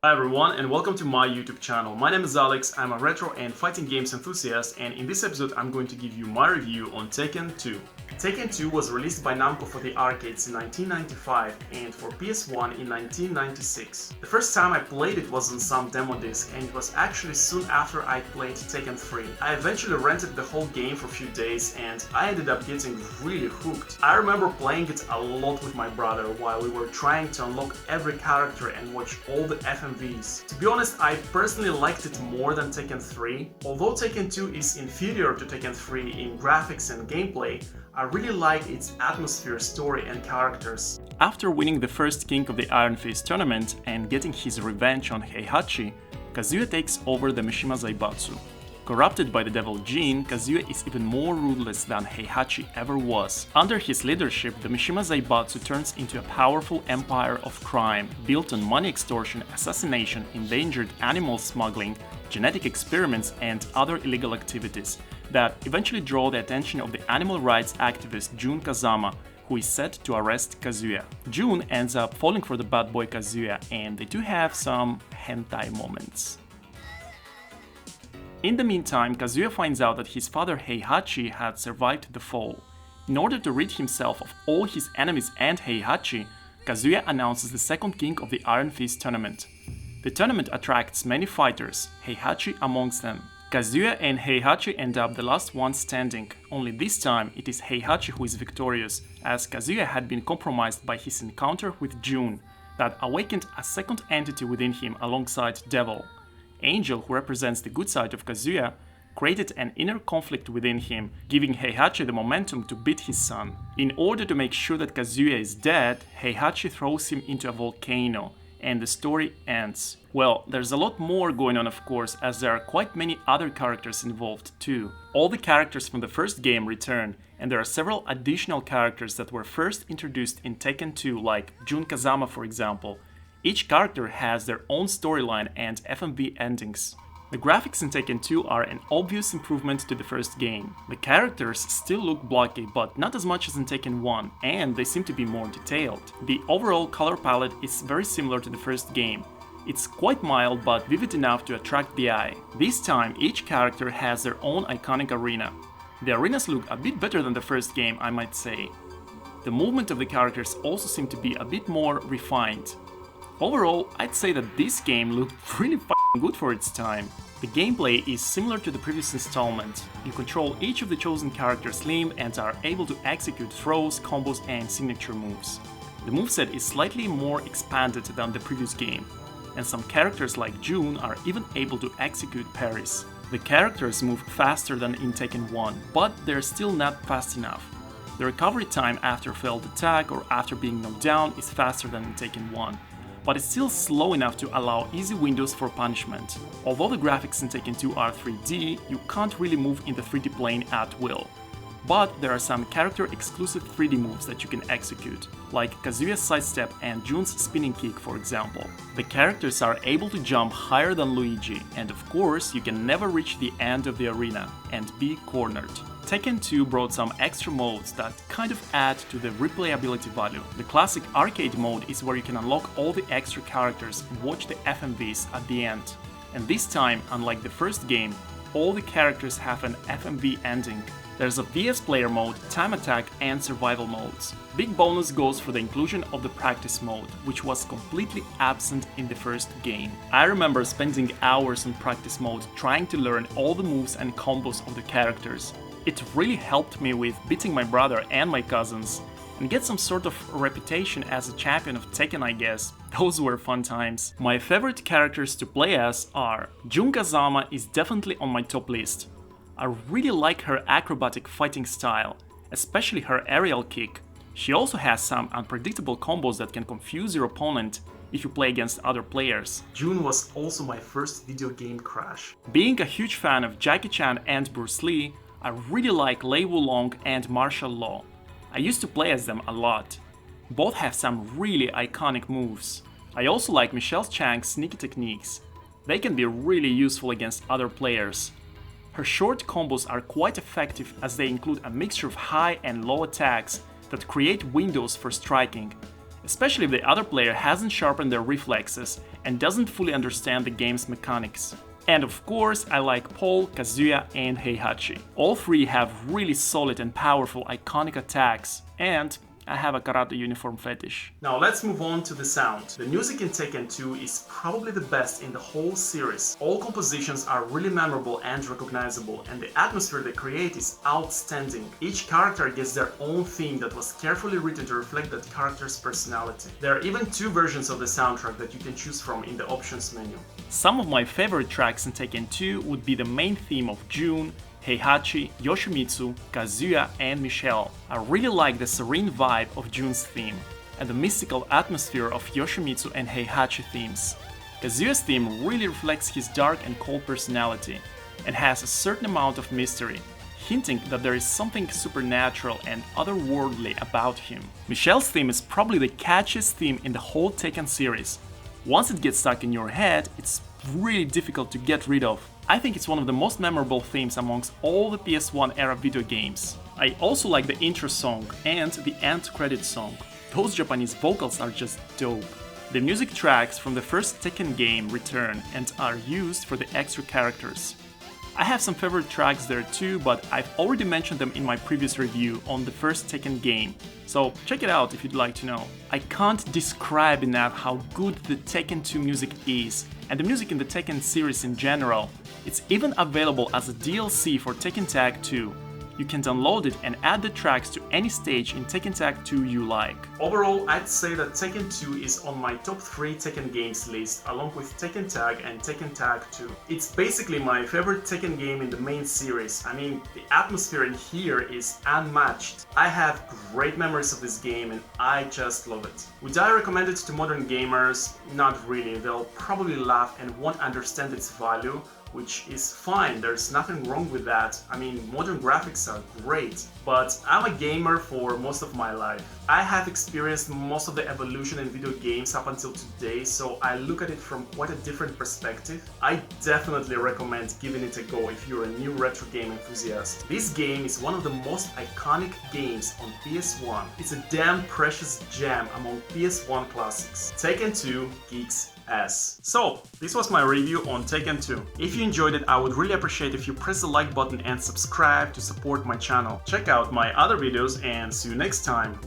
Hi everyone and welcome to my YouTube channel. My name is Alex, I'm a retro and fighting games enthusiast, and in this episode I'm going to give you my review on Tekken 2. Tekken 2 was released by Namco for the arcades in 1995 and for PS1 in 1996. The first time I played it was on some demo disc, and it was actually soon after I played Tekken 3. I eventually rented the whole game for a few days and I ended up getting really hooked. I remember playing it a lot with my brother while we were trying to unlock every character and watch all the FMVs. To be honest, I personally liked it more than Tekken 3. Although Tekken 2 is inferior to Tekken 3 in graphics and gameplay, I really liked its atmosphere, story and characters. After winning the first King of the Iron Fist tournament and getting his revenge on Heihachi, Kazuya takes over the Mishima Zaibatsu. Corrupted by the devil Jin, Kazuya is even more ruthless than Heihachi ever was. Under his leadership, the Mishima Zaibatsu turns into a powerful empire of crime, built on money extortion, assassination, endangered animal smuggling, genetic experiments and other illegal activities that eventually draw the attention of the animal rights activist Jun Kazama, who is set to arrest Kazuya. Jun ends up falling for the bad boy Kazuya, and they do have some hentai moments. In the meantime, Kazuya finds out that his father Heihachi had survived the fall. In order to rid himself of all his enemies and Heihachi, Kazuya announces the second King of the Iron Fist tournament. The tournament attracts many fighters, Heihachi amongst them. Kazuya and Heihachi end up the last one standing, only this time it is Heihachi who is victorious, as Kazuya had been compromised by his encounter with Jun, that awakened a second entity within him alongside Devil. Angel, who represents the good side of Kazuya, created an inner conflict within him, giving Heihachi the momentum to beat his son. In order to make sure that Kazuya is dead, Heihachi throws him into a volcano, and the story ends. Well, there's a lot more going on, of course, as there are quite many other characters involved too. All the characters from the first game return, and there are several additional characters that were first introduced in Tekken 2, like Jun Kazama for example. Each character has their own storyline and FMV endings. The graphics in Tekken 2 are an obvious improvement to the first game. The characters still look blocky, but not as much as in Tekken 1, and they seem to be more detailed. The overall color palette is very similar to the first game. It's quite mild but vivid enough to attract the eye. This time each character has their own iconic arena. The arenas look a bit better than the first game, I might say. The movement of the characters also seem to be a bit more refined. Overall, I'd say that this game looked really f***ing good for its time. The gameplay is similar to the previous installment. You control each of the chosen character's limb and are able to execute throws, combos and signature moves. The moveset is slightly more expanded than the previous game, and some characters like Jun are even able to execute parries. The characters move faster than in Tekken 1, but they're still not fast enough. The recovery time after a failed attack or after being knocked down is faster than in Tekken 1. But it's still slow enough to allow easy windows for punishment. Although the graphics in Tekken 2 are 3D, you can't really move in the 3D plane at will. But there are some character-exclusive 3D moves that you can execute, like Kazuya's sidestep and Jun's spinning kick for example. The characters are able to jump higher than Luigi, and of course you can never reach the end of the arena and be cornered. Tekken 2 brought some extra modes that kind of add to the replayability value. The classic arcade mode is where you can unlock all the extra characters and watch the FMVs at the end. And this time, unlike the first game, all the characters have an FMV ending. There's a VS player mode, time attack and survival modes. Big bonus goes for the inclusion of the practice mode, which was completely absent in the first game. I remember spending hours in practice mode trying to learn all the moves and combos of the characters. It really helped me with beating my brother and my cousins, and get some sort of reputation as a champion of Tekken, I guess. Those were fun times. My favorite characters to play as are Jun Kazama is definitely on my top list. I really like her acrobatic fighting style, especially her aerial kick. She also has some unpredictable combos that can confuse your opponent if you play against other players. Jun was also my first video game crush. Being a huge fan of Jackie Chan and Bruce Lee, I really like Lei Wulong and Martial Law. I used to play as them a lot. Both have some really iconic moves. I also like Michelle Chang's sneaky techniques. They can be really useful against other players. Her short combos are quite effective as they include a mixture of high and low attacks that create windows for striking, especially if the other player hasn't sharpened their reflexes and doesn't fully understand the game's mechanics. And of course, I like Paul, Kazuya, and Heihachi. All three have really solid and powerful iconic attacks, and I have a karate uniform fetish. Now let's move on to the sound. The music in Tekken 2 is probably the best in the whole series. All compositions are really memorable and recognizable, and the atmosphere they create is outstanding. Each character gets their own theme that was carefully written to reflect that character's personality. There are even 2 versions of the soundtrack that you can choose from in the options menu. Some of my favorite tracks in Tekken 2 would be the main theme of June, Heihachi, Yoshimitsu, Kazuya, and Michelle. I really like the serene vibe of June's theme and the mystical atmosphere of Yoshimitsu and Heihachi themes. Kazuya's theme really reflects his dark and cold personality and has a certain amount of mystery, hinting that there is something supernatural and otherworldly about him. Michelle's theme is probably the catchiest theme in the whole Tekken series. Once it gets stuck in your head, it's really difficult to get rid of. I think it's one of the most memorable themes amongst all the PS1 era video games. I also like the intro song and the end credit song. Those Japanese vocals are just dope. The music tracks from the first Tekken game return and are used for the extra characters. I have some favorite tracks there too, but I've already mentioned them in my previous review on the first Tekken game, so check it out if you'd like to know. I can't describe enough how good the Tekken 2 music is, and the music in the Tekken series in general. It's even available as a DLC for Tekken Tag 2. You can download it and add the tracks to any stage in Tekken Tag 2 you like. Overall, I'd say that Tekken 2 is on my top 3 Tekken games list, along with Tekken Tag and Tekken Tag 2. It's basically my favorite Tekken game in the main series. I mean, the atmosphere in here is unmatched. I have great memories of this game and I just love it. Would I recommend it to modern gamers? Not really, they'll probably laugh and won't understand its value, which is fine, there's nothing wrong with that. I mean, modern graphics are great, but I'm a gamer for most of my life. I have experienced most of the evolution in video games up until today, so I look at it from quite a different perspective. I definitely recommend giving it a go if you're a new retro game enthusiast. This game is one of the most iconic games on PS1. It's a damn precious gem among PS1 classics. Tekken 2 kicks ass. So, this was my review on Tekken 2. If you enjoyed it, I would really appreciate if you press the like button and subscribe to support my channel. Check out my other videos and see you next time.